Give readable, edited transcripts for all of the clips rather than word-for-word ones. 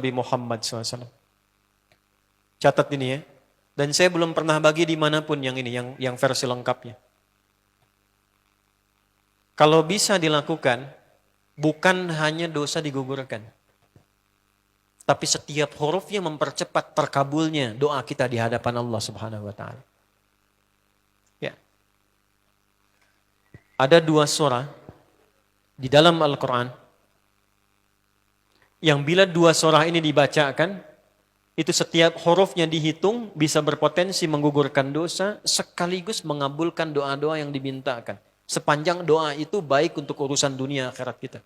Nabi Muhammad SAW. Catat ini ya. Dan saya belum pernah bagi dimanapun yang ini, yang versi lengkapnya. Kalau bisa dilakukan, bukan hanya dosa digugurkan. Tapi setiap hurufnya mempercepat terkabulnya doa kita di hadapan Allah Subhanahu wa Ta'ala. Ya. Ada 2 surah di dalam Al-Quran yang bila 2 surah ini dibacakan, itu setiap hurufnya dihitung bisa berpotensi menggugurkan dosa sekaligus mengabulkan doa-doa yang dimintakan. Sepanjang doa itu baik untuk urusan dunia akhirat kita.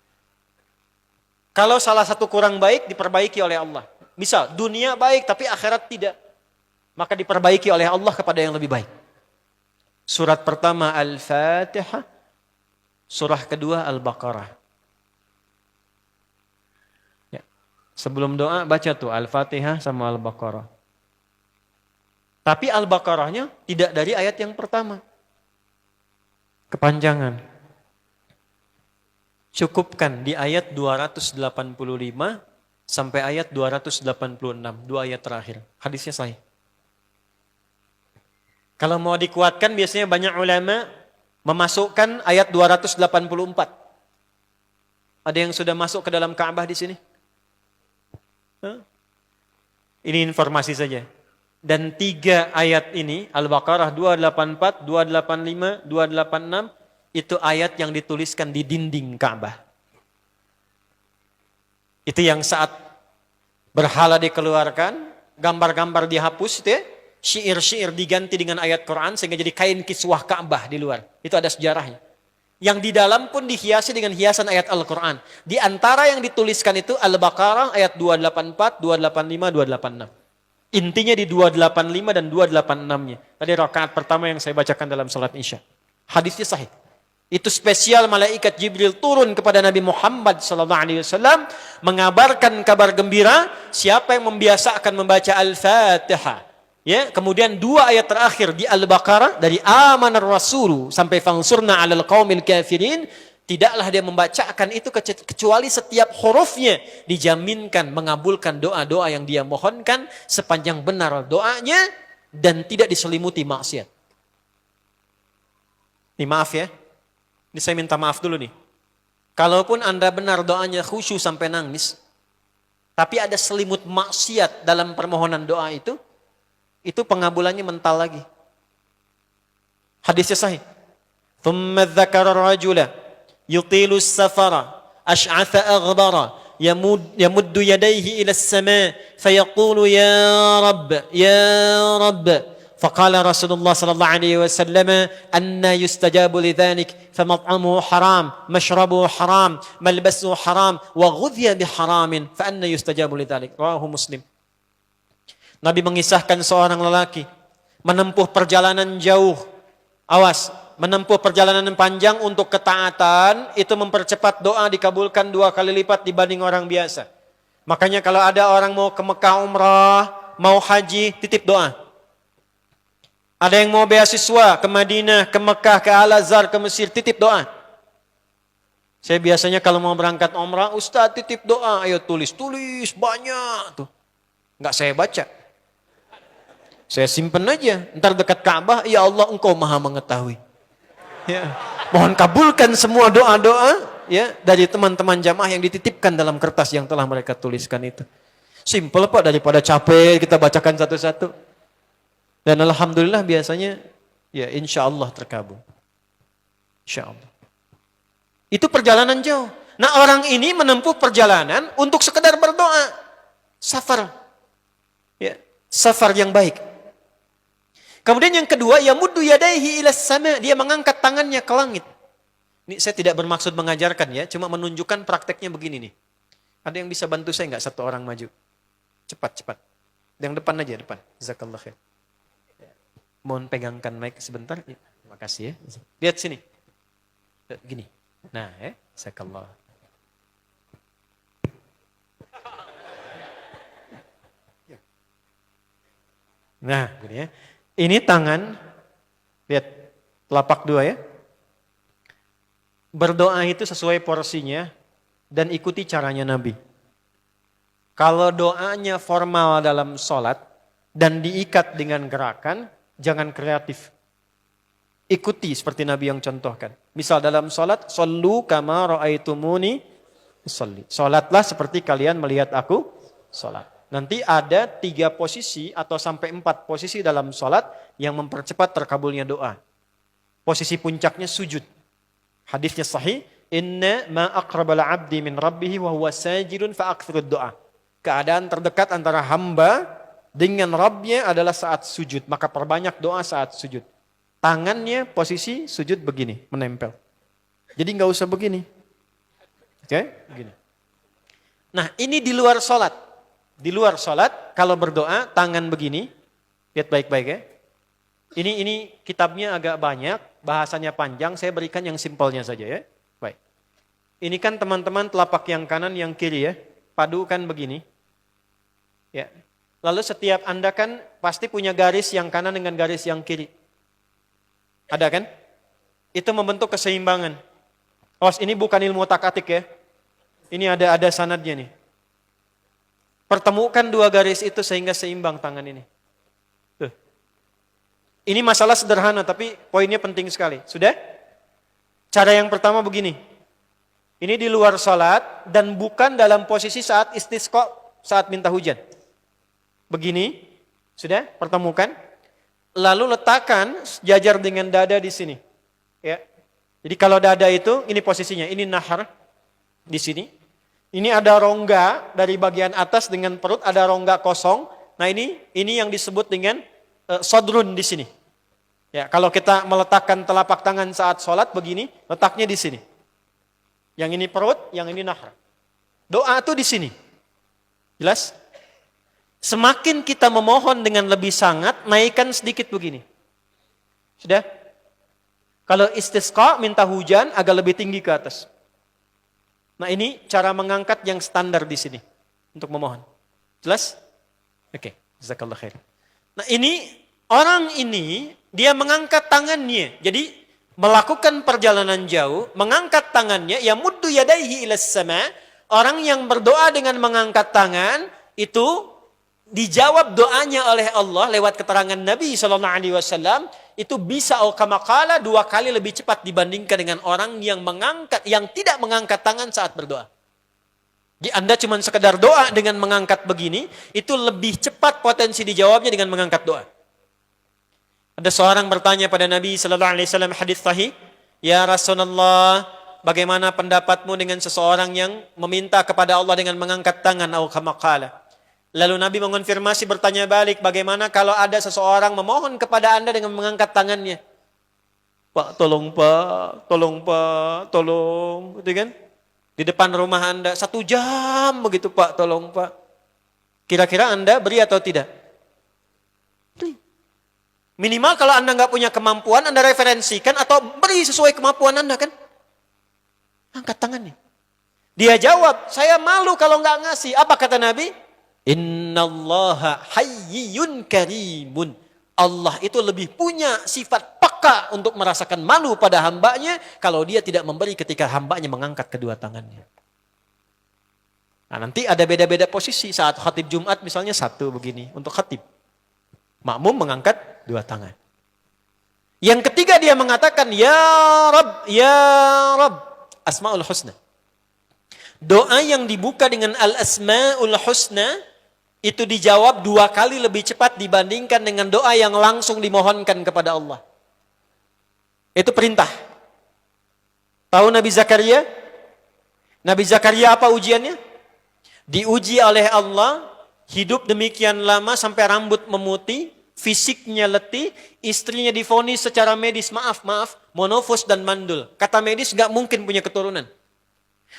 Kalau salah satu kurang baik diperbaiki oleh Allah. Misal dunia baik tapi akhirat tidak. Maka diperbaiki oleh Allah kepada yang lebih baik. Surat pertama Al-Fatihah. Surah kedua Al-Baqarah. Ya. Sebelum doa baca tuh Al-Fatihah sama Al-Baqarah. Tapi Al-Baqarahnya tidak dari ayat yang pertama. Kepanjangan. Cukupkan di ayat 285 sampai ayat 286, 2 ayat terakhir. Hadisnya sahih. Kalau mau dikuatkan biasanya banyak ulama memasukkan ayat 284. Ada yang sudah masuk ke dalam Ka'bah di sini? Ini informasi saja. Dan 3 ayat ini, Al-Baqarah 284, 285, 286, itu ayat yang dituliskan di dinding Ka'bah. Itu yang saat berhala dikeluarkan, gambar-gambar dihapus, itu ya, syair-syair diganti dengan ayat Quran sehingga jadi kain kiswah Ka'bah di luar. Itu ada sejarahnya. Yang di dalam pun dihiasi dengan hiasan ayat Al-Quran. Di antara yang dituliskan itu Al-Baqarah ayat 284, 285, 286. Intinya di 285 dan 286-nya. Tadi rakaat pertama yang saya bacakan dalam salat Isya. Hadisnya sahih. Itu spesial malaikat Jibril turun kepada Nabi Muhammad SAW mengabarkan kabar gembira siapa yang membiasakan membaca Al-Fatihah. Ya, kemudian 2 ayat terakhir di Al-Baqarah dari amanar rasulu sampai fangsurna 'alal qaumil kafirin, tidaklah dia membacakan itu kecuali setiap hurufnya dijaminkan mengabulkan doa-doa yang dia mohonkan sepanjang benar doanya dan tidak diselimuti maksiat. Ini maaf ya. Ini saya minta maaf dulu nih. Kalaupun Anda benar doanya khusyuk sampai nangis, tapi ada selimut maksiat dalam permohonan doa itu pengabulannya mental lagi. Hadisnya sahih. Thumma dzakara rajula yutilu as-safara ash'atha aghbara yamuddu yadayhi ila as-sama' fayaqulu ya rabb فقال رسول الله صلى الله عليه وسلم أن يستجاب لذلك فمطعمه حرام مشربه حرام ملبسه حرام وغذي بحرام فأن يستجاب لذلك رواه مسلم. Nabi mengisahkan seorang lelaki menempuh perjalanan jauh. Awas, menempuh perjalanan panjang untuk ketaatan itu mempercepat doa dikabulkan 2 kali lipat dibanding orang biasa. Makanya kalau ada orang mau ke Mekah umrah, mau haji, titip doa. Ada yang mau beasiswa ke Madinah, ke Mekah, ke Al-Azhar, ke Mesir, titip doa. Saya biasanya kalau mau berangkat umrah, Ustaz titip doa, ayo tulis banyak tuh. Enggak saya baca. Saya simpen aja, ntar dekat Ka'bah, ya Allah engkau maha mengetahui. Ya. Mohon kabulkan semua doa-doa ya dari teman-teman jamaah yang dititipkan dalam kertas yang telah mereka tuliskan itu. Simple Pak, daripada capek kita bacakan satu-satu. Dan alhamdulillah biasanya ya insya Allah terkabul. Insya Allah. Itu perjalanan jauh. Nah orang ini menempuh perjalanan untuk sekedar berdoa. Safar. Ya, safar yang baik. Kemudian yang kedua, yamuddu yadayhi ilas sama', dia mengangkat tangannya ke langit. Ini saya tidak bermaksud mengajarkan ya, cuma menunjukkan prakteknya begini nih. Ada yang bisa bantu saya enggak satu orang maju? Cepat. Yang depan aja, depan. Jazakallah khair. Mohon pegangkan mic sebentar. Ya, terima kasih ya. Lihat sini. Gini. Nah, jazakallah. Nah, gini ya. Ini tangan, lihat telapak 2 ya. Berdoa itu sesuai porsinya dan ikuti caranya Nabi. Kalau doanya formal dalam sholat dan diikat dengan gerakan, jangan kreatif. Ikuti seperti Nabi yang contohkan. Misal dalam sholat, "Shollu kama ra'aitumuni usolli." Sholatlah seperti kalian melihat aku sholat. Nanti ada 3 posisi atau sampai 4 posisi dalam sholat yang mempercepat terkabulnya doa. Posisi puncaknya sujud. Hadisnya sahih, "Inna ma aqrabal 'abdi min rabbih wa huwa sajidun fa aktsirud doa." Keadaan terdekat antara hamba dengan Rabbnya adalah saat sujud. Maka perbanyak doa saat sujud. Tangannya posisi sujud begini, menempel. Jadi nggak usah begini. Oke, begini. Nah ini di luar sholat. Di luar sholat, kalau berdoa, tangan begini. Lihat baik-baik ya. Ini kitabnya agak banyak, bahasanya panjang, saya berikan yang simpelnya saja ya. Baik. Ini kan teman-teman telapak yang kanan, yang kiri ya. Padukan begini. Ya. Lalu setiap Anda kan pasti punya garis yang kanan dengan garis yang kiri. Ada kan? Itu membentuk keseimbangan. Ini bukan ilmu otak-atik ya. Ini ada sanadnya nih. Pertemukan 2 garis itu sehingga seimbang tangan ini. Tuh. Ini masalah sederhana tapi poinnya penting sekali. Sudah? Cara yang pertama begini. Ini di luar salat dan bukan dalam posisi saat istisqa, saat minta hujan. Begini, sudah pertemukan. Lalu letakkan sejajar dengan dada di sini. Ya. Jadi kalau dada itu, ini posisinya, ini nahar di sini. Ini ada rongga dari bagian atas dengan perut, ada rongga kosong. Nah ini yang disebut dengan sodrun di sini. Ya, kalau kita meletakkan telapak tangan saat sholat begini, letaknya di sini. Yang ini perut, yang ini nahar. Doa itu di sini. Jelas? Semakin kita memohon dengan lebih sangat, naikkan sedikit begini. Sudah? Kalau istisqa, minta hujan, agak lebih tinggi ke atas. Nah ini cara mengangkat yang standar di sini. Untuk memohon. Jelas? Oke. Jazakallah khair. Nah orang ini, dia mengangkat tangannya. Jadi, melakukan perjalanan jauh, mengangkat tangannya, ya muddu yadaihi ilas sama. Orang yang berdoa dengan mengangkat tangan, itu dijawab doanya oleh Allah lewat keterangan Nabi SAW, itu bisa kama qala 2 kali lebih cepat dibandingkan dengan orang yang tidak mengangkat tangan saat berdoa. Jadi Anda cuma sekedar doa dengan mengangkat begini, itu lebih cepat potensi dijawabnya dengan mengangkat doa. Ada seorang bertanya pada Nabi sallallahu alaihi wasallam, hadis sahih, "Ya Rasulullah, bagaimana pendapatmu dengan seseorang yang meminta kepada Allah dengan mengangkat tangan atau kama qala?" Lalu Nabi mengonfirmasi, bertanya balik, "Bagaimana kalau ada seseorang memohon kepada Anda dengan mengangkat tangannya?" "Pak, tolong Pak, tolong Pak, tolong." Gitu kan? Di depan rumah Anda 1 jam begitu, "Pak, tolong Pak." Kira-kira Anda beri atau tidak? Minimal kalau Anda nggak punya kemampuan, Anda referensikan atau beri sesuai kemampuan Anda kan. Angkat tangannya. Dia jawab, "Saya malu kalau nggak ngasih." Apa kata Nabi? "Innallaha hayyun karimun." Allah itu lebih punya sifat peka untuk merasakan malu pada hambanya kalau dia tidak memberi ketika hambanya mengangkat kedua tangannya. Nah nanti ada beda-beda posisi saat khatib Jumat misalnya 1 begini untuk khatib. Makmum mengangkat 2 tangan. Yang ketiga dia mengatakan, "Ya Rabb, Ya Rabb." Asma'ul Husna. Doa yang dibuka dengan Al-Asma'ul Husna, itu dijawab 2 kali lebih cepat dibandingkan dengan doa yang langsung dimohonkan kepada Allah. Itu perintah. Tahu Nabi Zakaria? Nabi Zakaria apa ujiannya? Diuji oleh Allah, hidup demikian lama sampai rambut memutih, fisiknya letih, istrinya divonis secara medis, maaf, monofos dan mandul. Kata medis gak mungkin punya keturunan.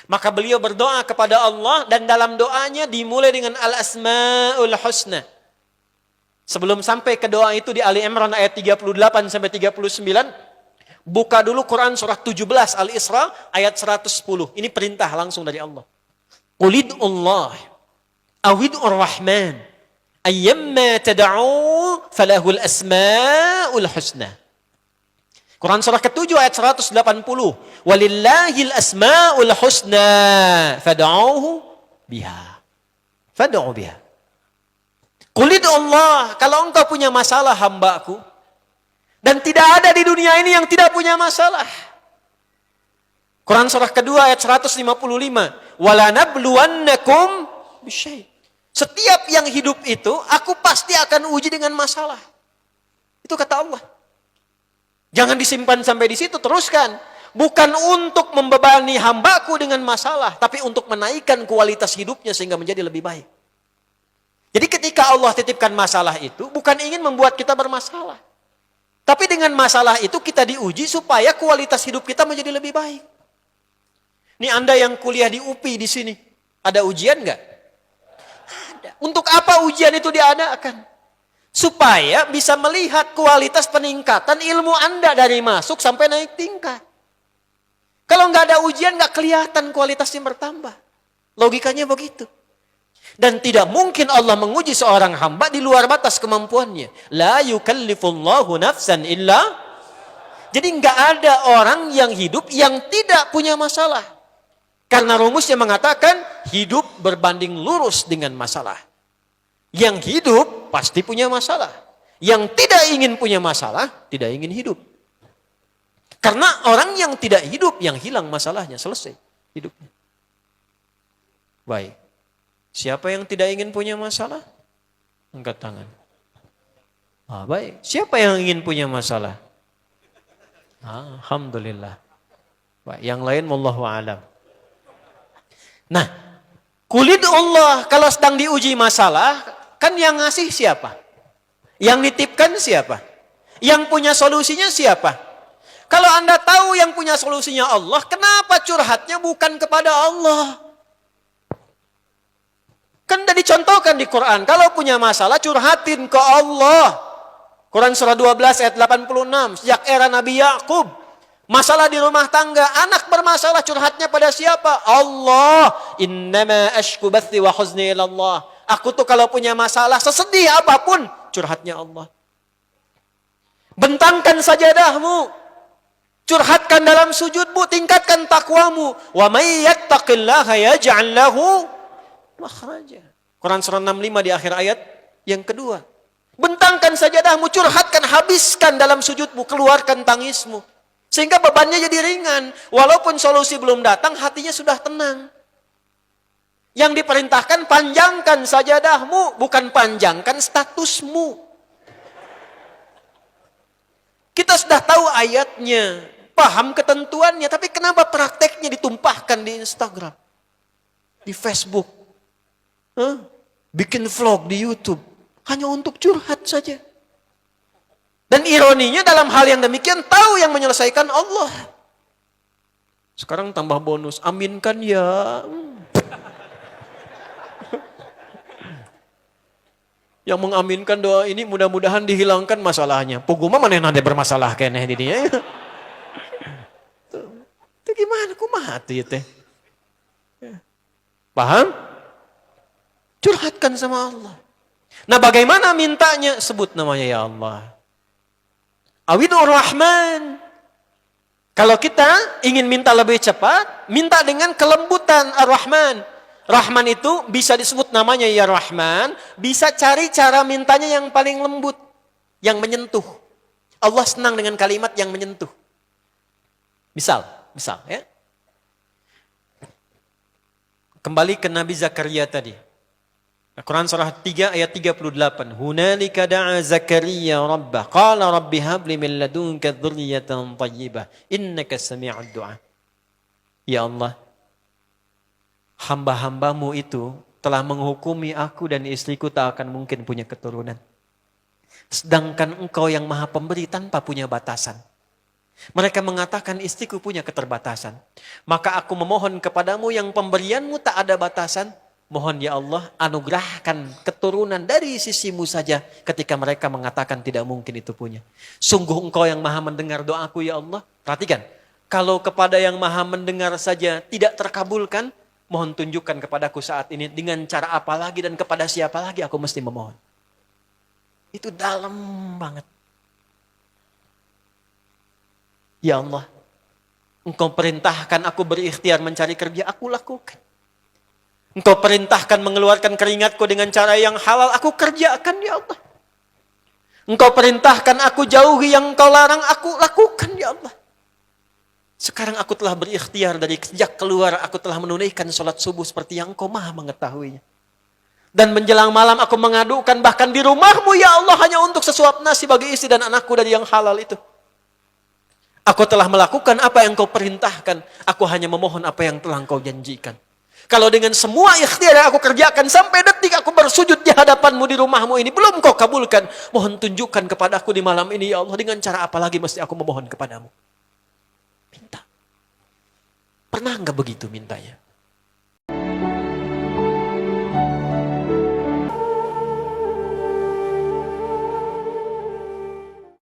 Maka beliau berdoa kepada Allah dan dalam doanya dimulai dengan Al-Asma'ul Husna. Sebelum sampai ke doa itu di Ali Imran ayat 38 sampai 39, buka dulu Quran surah 17 Al-Isra ayat 110. Ini perintah langsung dari Allah. Qulidullah awid'ur rahman ayyamma tad'u falahul asma'ul husna. Quran surah ke-7 ayat 180. Walillahil asma'ul husna fad'uhu biha. Fad'u biha. Qul Allah, kalau engkau punya masalah hambaku, dan tidak ada di dunia ini yang tidak punya masalah. Quran surah kedua ayat 155. Wala nabluwannakum bisyai'. Setiap yang hidup itu, aku pasti akan uji dengan masalah. Itu kata Allah. Jangan disimpan sampai di situ, teruskan. Bukan untuk membebani hambaku dengan masalah, tapi untuk menaikkan kualitas hidupnya sehingga menjadi lebih baik. Jadi ketika Allah titipkan masalah itu, bukan ingin membuat kita bermasalah. Tapi dengan masalah itu kita diuji supaya kualitas hidup kita menjadi lebih baik. Ini Anda yang kuliah di UPI di sini, ada ujian nggak? Ada. Untuk apa ujian itu diadakan? Supaya bisa melihat kualitas peningkatan ilmu Anda dari masuk sampai naik tingkat. Kalau nggak ada ujian, nggak kelihatan kualitasnya bertambah. Logikanya begitu. Dan tidak mungkin Allah menguji seorang hamba di luar batas kemampuannya. La yukallifullahu nafsan illa. Jadi nggak ada orang yang hidup yang tidak punya masalah. Karena rumusnya mengatakan hidup berbanding lurus dengan masalah. Yang hidup pasti punya masalah. Yang tidak ingin punya masalah, tidak ingin hidup. Karena orang yang tidak hidup, yang hilang masalahnya, selesai hidupnya. Baik. Siapa yang tidak ingin punya masalah? Angkat tangan. Baik. Siapa yang ingin punya masalah? Alhamdulillah. Baik. Yang lain wallahu a'lam. Nah, kulit Allah kalau sedang diuji masalah, kan yang ngasih siapa? Yang nitipkan siapa? Yang punya solusinya siapa? Kalau Anda tahu yang punya solusinya Allah, kenapa curhatnya bukan kepada Allah? Kan sudah dicontohkan di Quran, kalau punya masalah curhatin ke Allah. Quran surah 12 ayat 86, sejak era Nabi Yakub. Masalah di rumah tangga, anak bermasalah curhatnya pada siapa? Allah. Innama ashku bathi wa huzni ilallah. Aku tuh kalau punya masalah, sesedih apapun, curhatnya Allah. Bentangkan sajadahmu. Curhatkan dalam sujudmu, tingkatkan takwamu. Wa may yattaqillaha yaj'al lahu makhraja. Quran surah 65 di akhir ayat yang kedua. Bentangkan sajadahmu, curhatkan, habiskan dalam sujudmu, keluarkan tangismu. Sehingga bebannya jadi ringan. Walaupun solusi belum datang, hatinya sudah tenang. Yang diperintahkan panjangkan sajadahmu, bukan panjangkan statusmu. Kita sudah tahu ayatnya, paham ketentuannya, tapi kenapa prakteknya ditumpahkan di Instagram, di Facebook, bikin vlog di YouTube, hanya untuk curhat saja. Dan ironinya dalam hal yang demikian tahu yang menyelesaikan Allah. Sekarang tambah bonus, aminkan ya. Yang mengaminkan doa ini mudah-mudahan dihilangkan masalahnya. Puguma mana yang ada bermasalah kayaknya di dia. Itu gimana? Kumaha tuh ya teh? Paham? Curhatkan sama Allah. Nah bagaimana mintanya? Sebut namanya ya Allah. Awidur Rahman. Kalau kita ingin minta lebih cepat, minta dengan kelembutan Ar-Rahman. Rahman itu bisa disebut namanya ya Rahman, bisa cari cara mintanya yang paling lembut, yang menyentuh. Allah senang dengan kalimat yang menyentuh. Misal ya. Kembali ke Nabi Zakaria tadi. Quran surah 3 ayat 38. Hunalika da'a Zakaria rabbah. Qala rabbi habli min ladunka dzurriyyatan thayyibah. Innaka sami'ud du'a. Ya Allah, hamba-hambamu itu telah menghukumi aku dan istriku tak akan mungkin punya keturunan. Sedangkan engkau yang maha pemberi tanpa punya batasan. Mereka mengatakan istriku punya keterbatasan. Maka aku memohon kepadamu yang pemberianmu tak ada batasan. Mohon ya Allah anugerahkan keturunan dari sisimu saja ketika mereka mengatakan tidak mungkin itu punya. Sungguh engkau yang maha mendengar doaku ya Allah. Perhatikan, kalau kepada yang maha mendengar saja tidak terkabulkan, mohon tunjukkan kepadaku saat ini dengan cara apa lagi dan kepada siapa lagi aku mesti memohon. Itu dalam banget. Ya Allah, engkau perintahkan aku berikhtiar mencari kerja, aku lakukan. Engkau perintahkan mengeluarkan keringatku dengan cara yang halal, aku kerjakan ya Allah. Engkau perintahkan aku jauhi yang engkau larang, aku lakukan ya Allah. Sekarang aku telah berikhtiar dari sejak keluar, aku telah menunaikan sholat subuh seperti yang engkau maha mengetahuinya. Dan menjelang malam aku mengadukan bahkan di rumahmu ya Allah hanya untuk sesuap nasi bagi istri dan anakku dari yang halal itu. Aku telah melakukan apa yang engkau perintahkan, aku hanya memohon apa yang telah engkau janjikan. Kalau dengan semua ikhtiar yang aku kerjakan sampai detik aku bersujud di hadapanmu di rumahmu ini belum kau kabulkan, mohon tunjukkan kepadaku di malam ini ya Allah, dengan cara apa lagi mesti aku memohon kepadamu. Minta. Pernah enggak begitu mintanya?